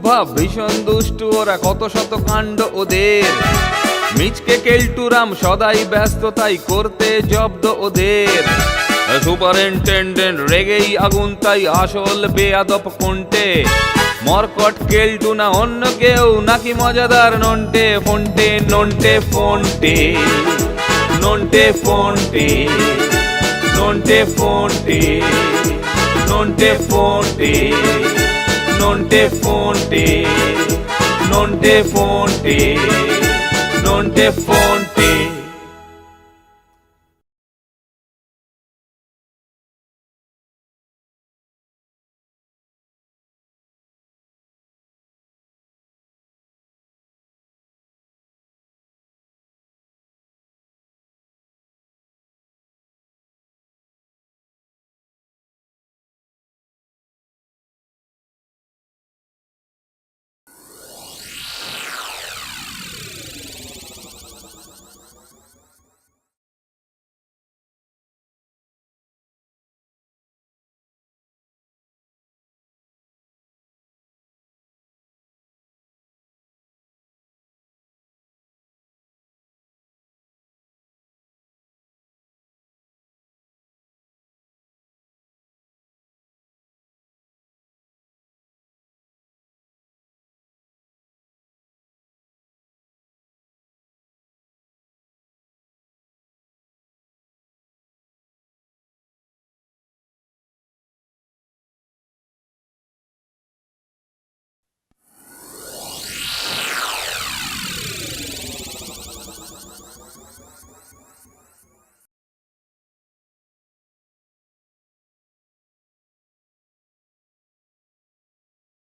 ভাব ভীষণ দুষ্টু ওরা, কত শত কাণ্ড ওদের। মিচকে কেলটুরাম সদাই ব্যস্ত, তাই করতে জব্দ ওদের। সুপারিনটেন্ডেন্ট রেগেই আগুন, তাই আসল বেয়াদব কোনটে। মরকট কেলটু না অন্য কেউ, নাকি মজাদার নন্টে ফোনটে নন্টে ফোনটে নন্টে ফোনটে নন্টে ফোনটে নন্টে ফোনটে নন্টে ফোনটে নন্টে ফোনটে নন্টে ফোনটে।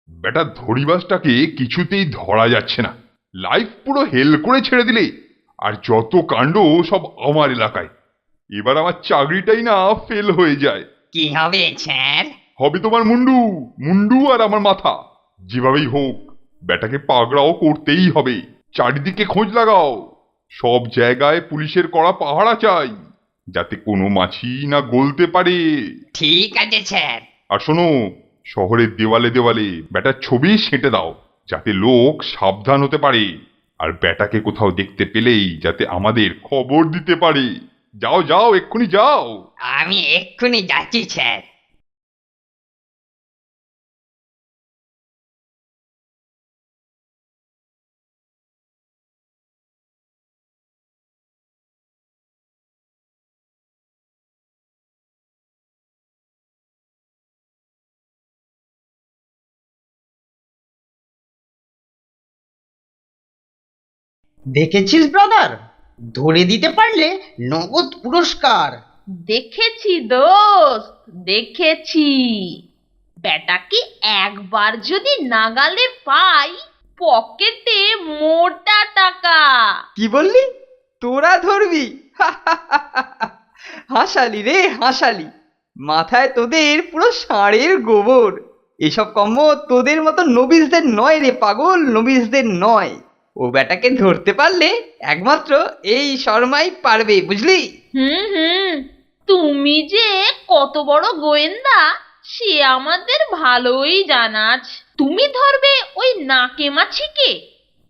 বেটা ধরিবাসটাকে কিছুতেই ধরা যাচ্ছে না। লাইফ পুরো হেল করে ছেড়ে দিলে, আর যত কাণ্ড সব আমার এলাকায়। এবার আমার চাকরিটাই না ফেল হয়ে যায়। কি হবে স্যার? হবে তোমার মুন্ডু, মুন্ডু আর আমার মাথা। যেভাবেই হোক বেটাকে পাকড়াও করতেই হবে। চারিদিকে খোঁজ লাগাও, সব জায়গায় পুলিশের কড়া পাহারা চাই, যাতে কোনো মাছি না গলতে পারে। ঠিক আছে স্যার। আর শোনো, শহরের দেওয়ালে দেওয়ালে ব্যাটার ছবি সেঁটে দাও, যাতে লোক সাবধান হতে পারে। আর ব্যাটাকে কোথাও দেখতে পেলেই যাতে আমাদের খবর দিতে পারে। যাও যাও, এক্ষুনি যাও। আমি এক্ষুনি যাচ্ছি স্যার। দেখেছিস ব্রাদার, ধরে দিতে পারলে নগদ পুরস্কার। দেখেছি দোস্ত, দেখেছি। বেটাকে একবার যদি নাগালে পাই, পকেটে মোটা টাকা। কি বললি? তোরা ধরবি? হাসালি রে হাসালি, মাথায় তোদের পুরো ষাঁড়ের গোবর। এসব কম্ম তোদের মতো নবিসদের নয় রে পাগল, নবিসদের নয়। ও বেটাকে ধরতে পারলে একমাত্র এই শর্মাই পারবে, বুঝলি? হুম, তুমি যে কত বড় গোয়েন্দা সে আমাদের ভালোই জানা আছে। তুমি ধরবে ওই নাকে মাছিকে,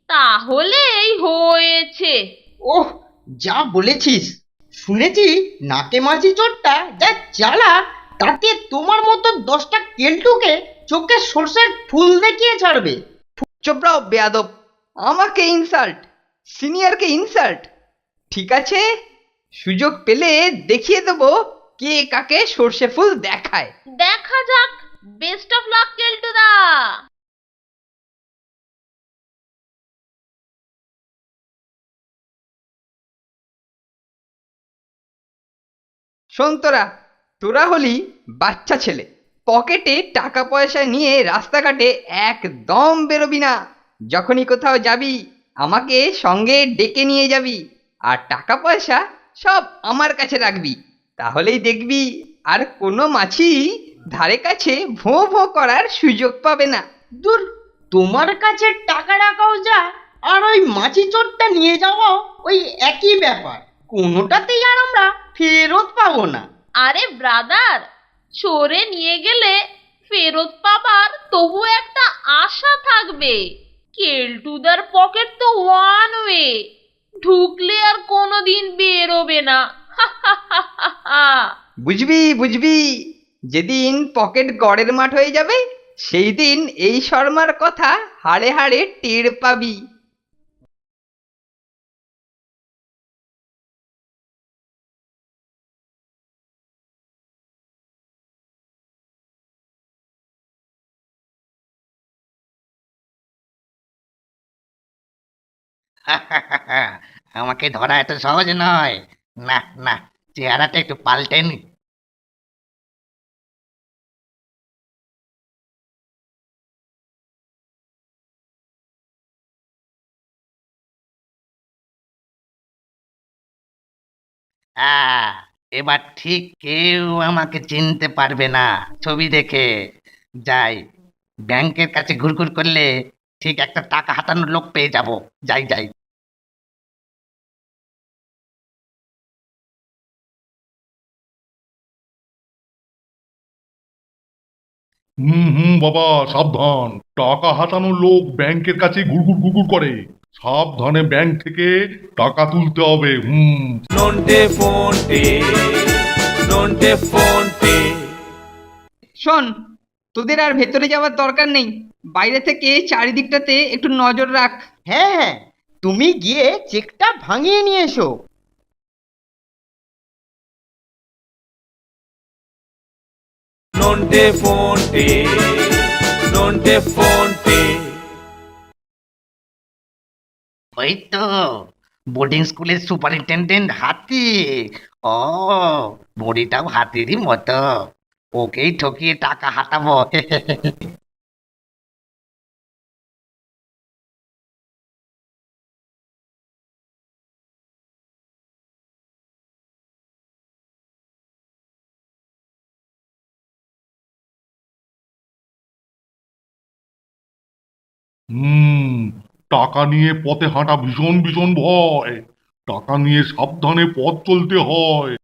তাহলেই হয়েছে। ওহ, যা বলেছিস। শুনেছি নাকে মাছি চোরটা যা জ্বালা, তাতে তোমার মতো 10টা কেলটুকে চোখে সর্ষের ফুল দেখিয়ে ছাড়বে। চোপড়াও বেয়াদব, আমাকে ইনসাল্ট, সিনিয়রকে ইনসাল্ট। ঠিক আছে, সুযোগ পেলে দেখিয়ে দেবো কে কাকে সর্ষে ফুল দেখায়। দেখা যাক। বেস্ট অফ লাক কেলটুদা। শোন তোরা, তোরা হলি বাচ্চা ছেলে, পকেটে টাকা পয়সা নিয়ে রাস্তাঘাটে একদম বেরোবি না। যখনই কোথাও যাবি আমাকে সঙ্গে ডেকে নিয়ে যাবি, আর টাকা পয়সা সব আমার কাছে রাখবি। তাহলেই দেখবি আর কোনো মাছি ধারে কাছে ভোঁ ভোঁ করার সুযোগ পাবে না। দূর, তোমার কাছে টাকা রাখাও যা, আর ওই মাছি চোরটা নিয়ে যাওয়াও ওই একই ব্যাপার। কোনোটাতেই আর আমরা ফেরত পাবো না। আরে ব্রাদার, চোরে নিয়ে গেলে ফেরত পাবার তবু একটা আশা থাকবে। কেলটুদার পকেট তো ওয়ান ওয়ে, ঢুকলে আর কোনোদিন বেরোবে না। বুঝবি বুঝবি, যেদিন পকেট গড়ের মাঠ হয়ে যাবে সেই দিন এই শর্মার কথা হাড়ে হাড়ে টের পাবি। আমাকে ধরা এত সহজ নয়। না না, চেহারাটা একটু পাল্টে নি। আহ, এবার ঠিক কেউ আমাকে চিনতে পারবে না ছবি দেখে। যাই, ব্যাংকের কাছে ঘুরঘুর করলে ঠিক একটা টাকা হাতানোর লোক পেয়ে যাব। যাই যাই। হুম হুম বাবা, সাবধান। টাকা হাতানোর লোক ব্যাংকের কাছে ঘুরঘুর ঘুরঘুর করে। সাবধানে ব্যাংক থেকে টাকা তুলতে হবে। হুম। নন্টে ফোনটে, নন্টে ফোনটে। শোন, তোদের আর ভেতরে যাওয়ার দরকার নেই, বাইরে থেকে চারিদিকটাতে একটু নজর রাখ। হ্যাঁ হ্যাঁ, তুমি গিয়ে চেকটা ভাঙিয়ে নিয়ে এসো। নন্টে ফোনটে, নন্টে ফোনটে। ওই তো বোর্ডিং স্কুলের সুপারিনটেন্ডেন্ট হাতি। ও, বুড়িটাও হাতিরই মতো। ওকেই ঠকিয়ে টাকা হাতাবো। হুম। টাকা নিয়ে পথে হাঁটা ভীষণ ভীষণ ভয়। টাকা নিয়ে সাবধানে পথ চলতে হয়।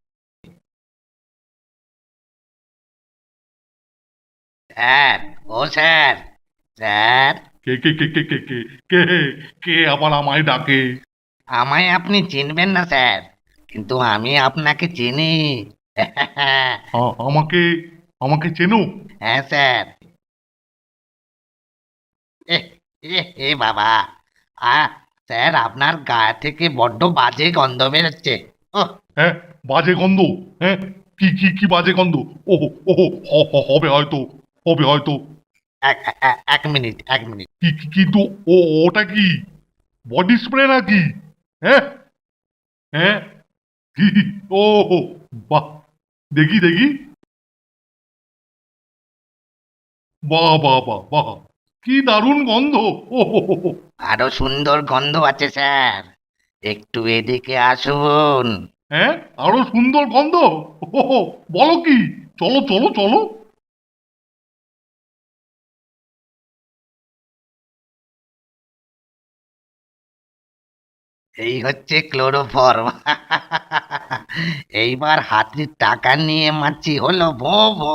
স্যার, ও স্যার, স্যার, কে কে কে কে কে কে কে কে আবার আমায় ডাকে? আমায় আপনি চিনবেন না স্যার, কিন্তু আমি আপনাকে চিনি। আমাকে আমাকে চেনো? হ্যাঁ স্যার। এ এ এ বাবা, আ স্যার, আপনার গা থেকে বড্ড বাজে গন্ধ বেরোচ্ছে। ও, হ্যাঁ, বাজে গন্ধ? হ্যাঁ, কি কি কি বাজে গন্ধ? ওহো ওহো, হবে হয়তো, হবে হয়তো। এক মিনিট, এক মিনিট। কিন্তু ওটা কি বডি স্প্রে নাকি? হ্যাঁ হ্যাঁ, কি? ও বাহ, দেখি দেখি। বাহ বাহ বাহ বাহ, কি দারুণ গন্ধ। ও হো হো হো। আরো সুন্দর গন্ধ আছে স্যার, একটু এদিকে আসুন। হ্যাঁ, আরো সুন্দর গন্ধ? ও হো, বলো কি? চলো চলো চলো। এই হচ্ছে ক্লোরোফর্ম। এইবার হাতির টাকা নিয়ে মাছি হলো ভো ভো।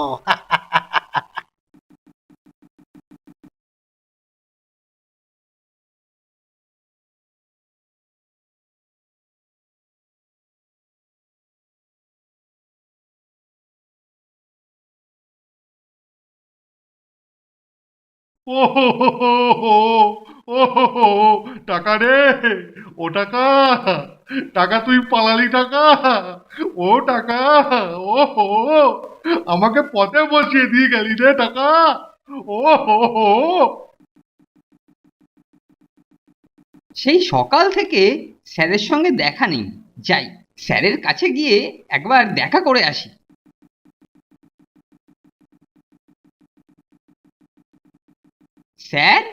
ও হো হো হো হো, ও হো হো, টাকা রে, ও টাকা, টাকা তুই পালালি টাকা, ও টাকা, ও হো, আমাকে পথে বসিয়ে দিয়ে গেলি রে টাকা, ও হো হো। সেই সকাল থেকে স্যারের সঙ্গে দেখা নেই, যাই স্যারের কাছে গিয়ে একবার দেখা করে আসি। স্যার,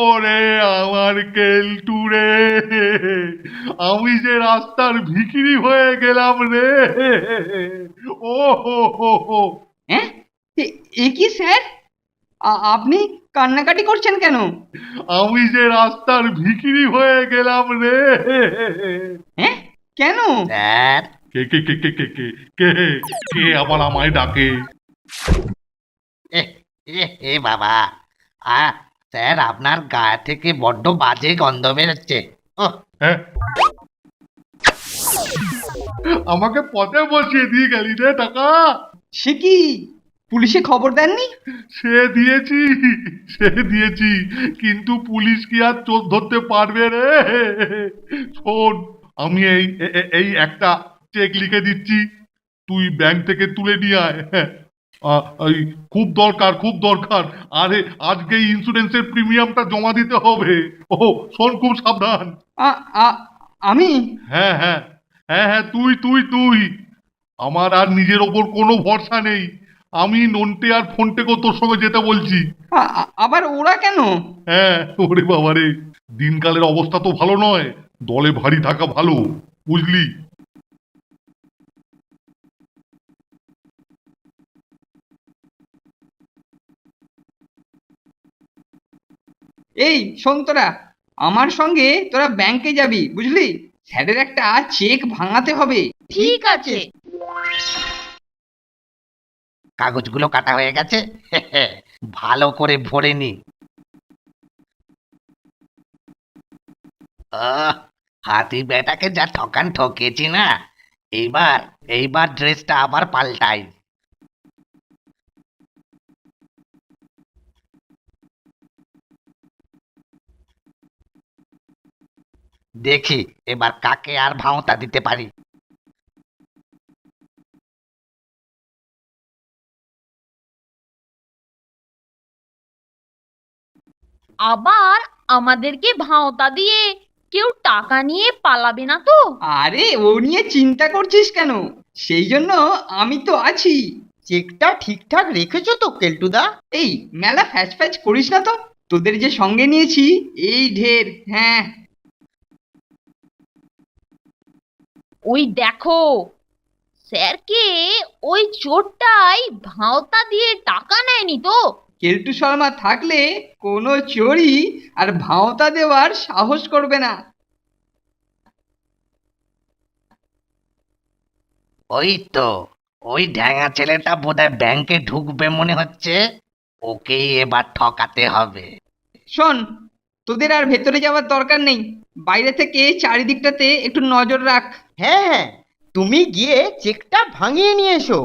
ওরে আমার কেলটু রে, আমি যে রাস্তার ভিখিরি হয়ে গেলাম রে, ও হো হো হো। হ্যাঁ, এ কি স্যার, আপনি কান্নাকাটি করছেন কেন? আমি যে রাস্তার ভিখিরি হয়ে গেলাম রে। হ্যাঁ, কেন? স্যার, কে কে কে কে কে কে কে কে আবার আমায় ডাকে? এ এ বাবা, আ স্যার আপনার গা থেকে বড্ড বাজে গন্ধ বেরোচ্ছে। ও হ্যাঁ, আমাকে পথে বসিয়ে দিয়ে গেলি রে টাকা। সে কি, পুলিশে খবর দেননি? সে দিয়েছি, সে দিয়েছি, কিন্তু পুলিশ কি আর চোর ধরতে পারবে রে? শোন, আমি এই একটা চেক লিখে দিচ্ছি, তুই ব্যাংক থেকে তুলে নিয়ে আয়। হ্যাঁ, এই খুব দরকার, খুব দরকার। আরে আজকে ইন্স্যুরেন্সের প্রিমিয়ামটা জমা দিতে হবে। ও শোন, খুব সাবধান। আমি? হ্যাঁ হ্যাঁ হ্যাঁ হ্যাঁ, তুই তুই তুই আমার আর নিজের ওপর কোনো ভরসা নেই। আমি নন্টে আর ফোনটেকে তোর সঙ্গে যেতে বলছি। আবার ওরা কেন? হ্যাঁ, ওরে বাবারে, দিনকালের অবস্থা তো ভালো নয়, দলে ভারী থাকা ভালো, বুঝলি? এই শোন তোরা, আমার সঙ্গে তোরা ব্যাংকে যাবি, বুঝলি? স্যারের একটা চেক ভাঙাতে হবে। ঠিক আছে। কাগজগুলো কাটা হয়ে গেছে, ভালো করে ভরে নি। হাতি বেটাকে যা ঠকান ঠকেছি না, এইবার এইবার ড্রেসটা আবার পাল্টাই। দেখি এবার কাকে আর ভাঁওতা দিতে পারি। আবার আমাদেরকে ভাঁওতা দিয়ে কেউ টাকা নিয়ে পালাবে না তো? আরে ও নিয়ে চিন্তা করছিস কেন? সেই জন্য আমি তো আছি। চেকটা ঠিকঠাক রেখেছো তো কেলটুদা? এই মেলা ফ্যাচ ফ্যাচ করিস না তো, তোদের যে সঙ্গে নিয়েছি এই ঢের। হ্যাঁ, ওই দেখো, স্যারকে ওই চোরটাই ভাঁওতা দিয়ে টাকা নেয়নি তো? কেলটু শর্মা থাকলে কোনো চোরই আর ভাঁওতা দেওয়ার সাহস করবে না। ওই তো, ওই ঢ্যাঙা ছেলেটা বোধহয় ব্যাংকে ঢুকবে মনে হচ্ছে, ওকেই এবার ঠকাতে হবে। শোন, তোদের আর ভেতরে যাওয়ার দরকার নেই, বাইরে থেকে চারিদিকটাতে একটু নজর রাখ। হ্যাঁ হ্যাঁ, তুমি গিয়ে চেকটা ভাঙিয়ে নিয়ে এসো।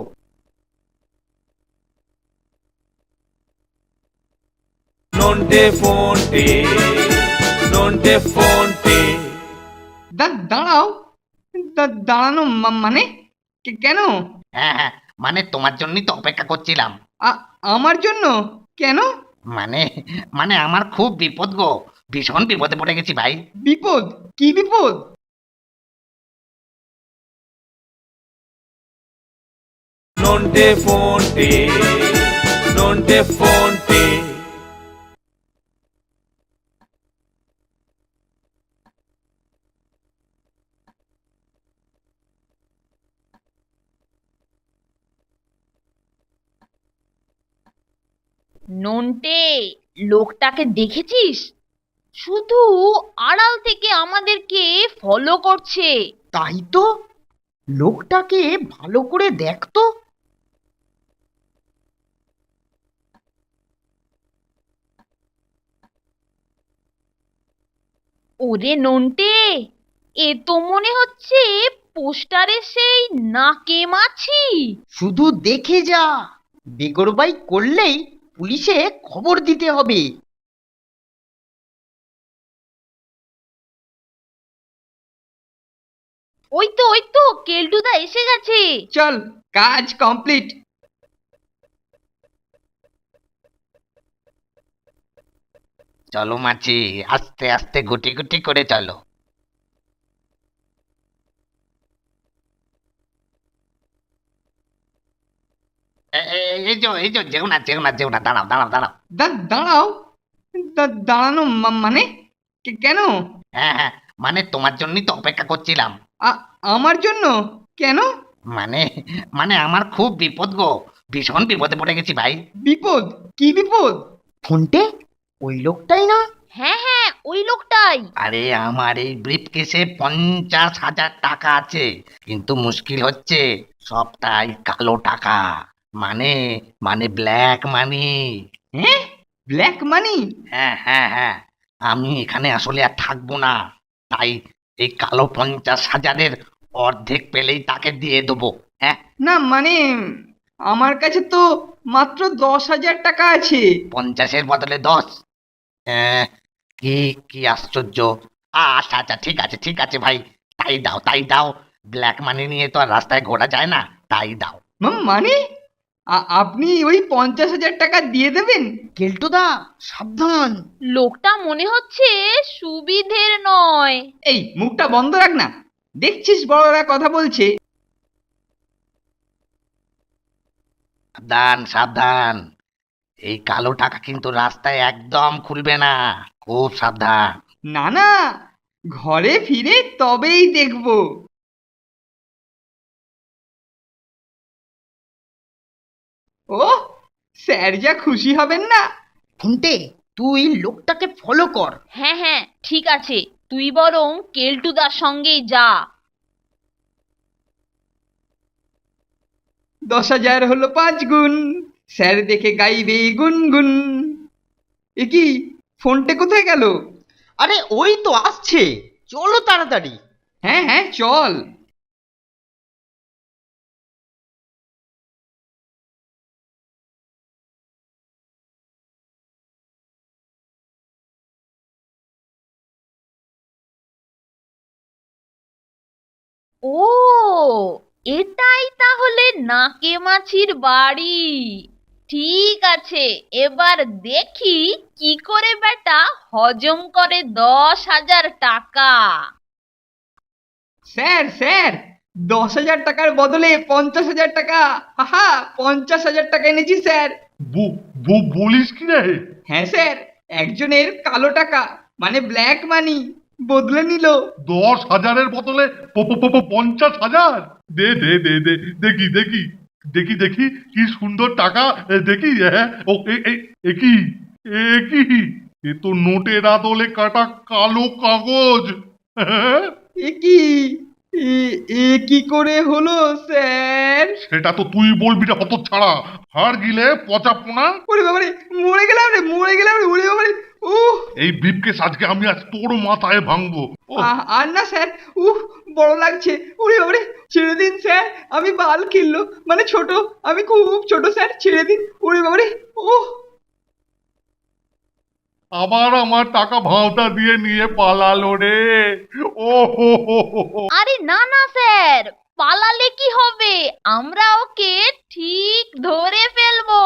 নন্টে ফোনটে, নন্টে ফোনটে। দাঁড়াও, দাঁড়ানো মানে কেন? হ্যাঁ হ্যাঁ, মানে তোমার জন্যই তো অপেক্ষা করছিলাম। আমার জন্য? কেন? মানে মানে আমার খুব বিপদ গো, ভীষণ বিপদে পড়ে গেছি ভাই। বিপদ? কি বিপদ? নন্টে ফোনটে, নন্টে ফোনটে। নন্টে, লোকটাকে দেখেছিস? শুধু আড়াল থেকে আমাদেরকে ফলো করছে। তাই তো, লোকটাকে ভালো করে দেখতো। ওরে নন্টে, এ তো মনে হচ্ছে পোস্টারে সেই নাকে মাছি। শুধু দেখে যা, বেগরবাই করলেই পুলিশে খবর দিতে হবে। ওই তো কেলটুদা এসে গেছে। চল, কাজ কমপ্লিট। চলো মাছি, আস্তে আস্তে গুটি গুটি করে চলো। এই যে যেও না যেও না যেও না, দাঁড়াও দাঁড়াও দাঁড়াও। দাঁড়াও, দাঁড়ানো মানে কেন? হ্যাঁ হ্যাঁ, মানে তোমার জন্যই তো অপেক্ষা করছিলাম। আমার জন্য? কেন? মানে মানে আমার খুব বিপদ গো, ভীষণ বিপদে পড়ে গেছি ভাই। বিপদ? কি বিপদ? ফোনটে, ওই লোকটাই না? হ্যাঁ হ্যাঁ, ওই লোকটাই। আরে আমার এই ব্রিফকেসে 50,000 টাকা আছে, কিন্তু মুশকিল হচ্ছে সবটাই কালো টাকা। মানে মানে ব্ল্যাক মানি। হ্যাঁ, ব্ল্যাক মানি? হ্যাঁ হ্যাঁ হ্যাঁ, আমি এখানে আসলে আর থাকবো না, তাই এই কালো 50,000-এর অর্ধেক পেলেই তাকে দিয়ে দেবো। হ্যাঁ, না মানে আমার কাছে তো মাত্র 10,000 টাকা আছে। 50-এর বদলে 10? কি কি আশ্চর্য! আচ্ছা আচ্ছা, ঠিক আছে ঠিক আছে ভাই, তাই দাও তাই দাও। ব্ল্যাক মানি নিয়ে তো আর রাস্তায় ঘোরা যায় না, তাই দাও। মানে আপনি ওই 50,000 টাকা দিয়ে দেবেন? কেলটুদা সাবধান। লোকটা মনে হচ্ছে সুবিধের নয়। এই মুখটা বন্ধ রাখ না, দেখছিস বড়রা কথা বলছে। সাবধান সাবধান, এই কালো টাকা কিন্তু রাস্তায় একদম খুলবে না, খুব সাবধান। না না, ঘরে ফিরে তবেই দেখবো। ও স্যার যা খুশি হবেন না। ফোনটে, তুই লোকটাকে ফলো কর। হ্যাঁ হ্যাঁ ঠিক আছে, তুই বরং কেলটুদার সঙ্গেই যা। 10,000 হলো 5 গুণ, স্যার দেখে গাইবে গুনগুন। এ কি, ফোনটা কোথায় গেল? আরে ওই তো আসছে, চলো তাড়াতাড়ি। হ্যাঁ হ্যাঁ চল। ও, এটাই তাহলে নাকে মাছির বাড়ি। ঠিক আছে, এবার দেখি কি করে বেটা হজম করে 10,000 টাকা। স্যার স্যার, 10,000 টাকার বদলে 50,000 টাকা। হাহা, 50,000 টাকা এনেছি স্যার। বলিস কি রে? হ্যাঁ স্যার, একজনের কালো টাকা মানে ব্ল্যাক মানি বদলে নিল। 10,000-এর বদলে 50,000? দে দে দে দে, দেখি দেখি দেখি দেখি, কি সুন্দর টাকা, দেখি। হ্যাঁ, ও এ কি, এ কি, এ তো নোটের আদলে কাটা কালো কাগজ। হ্যাঁ, এ কি, এ কি করে হলো স্যার? সেটা তো তুই বলবি রে হতচ্ছাড়া, হাড় গিলে পচা পোনা। ওরে বাবারে, মরে গেলাম রে, মরে গেলাম রে, ওরে বাবারে। উহ, এই ব্রিফকেস আজকে আমি আজ তোর মাথায় ভাঙবো। আর না স্যার, উহ বড় লাগছে। ওরে বাবারে, ছেড়ে দিন স্যার, আমি বাল কিনলো মানে ছোট, আমি খুব ছোট স্যার, ছেড়ে দিন। ওরে বাবারে, উহ। আবার আমার টাকা ভাঁওতা দিয়ে নিয়ে পালালো রে। ও হো হো হো হো। আরে না না স্যার, পালালে কি হবে, আমরা ওকে ঠিক ধরে ফেলবো।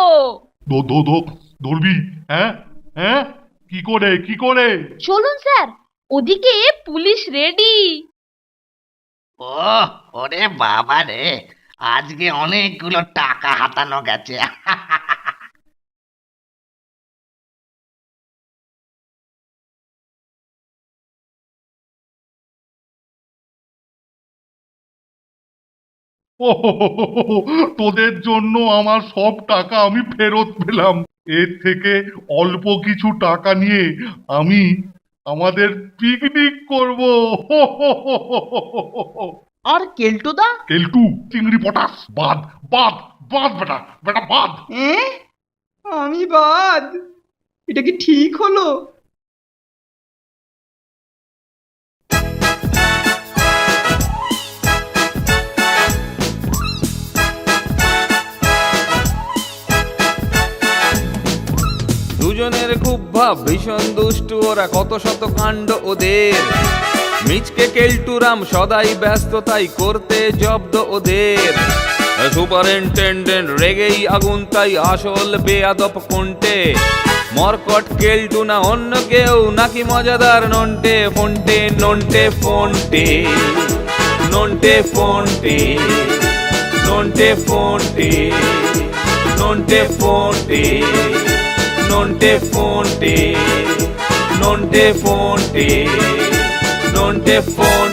ধরবি? হ্যাঁ হ্যাঁ, কি করে কি করে? চলুন স্যার, ওদিকে পুলিশ রেডি। ও, ওরে বাবা রে, আজকে অনেকগুলো টাকা হাতানো গেছে। ও হো হো হো হো, তোদের জন্য আমার সব টাকা আমি ফেরত পেলাম। এর থেকে অল্প কিছু টাকা নিয়ে আমি আমাদের পিকনিক করব। হো হো হো হো হো হো হো। আর কেলটুদা? কেলটু, চিংড়ি পটাস, বাদ বাদ বাদ, বেটা বেটা বাদ। এ আমি বাদ? এটা কি ঠিক হলো? দুজনের খুব ভাব, ভীষণ দুষ্টু ওরা, কত শত কাণ্ড ওদের। মিচকে কেলটুরাম সদাই ব্যস্ত, তাই করতে জব্দ ওদের। সুপারিনটেন্ডেন্ট রেগেই আগুন, তাই আসল বেয়াদব কোনটে। মরকট কেলটু না অন্য কেউ, নাকি মজাদার নন্টে ফোনটে, নন্টে ফোনটে, নন্টে ফোনটে, নন্টে ফোনটে, নন্টে ফোনটে, নন্টে ফোনটে, নন্টে ফোনটে, নন্টে ফোন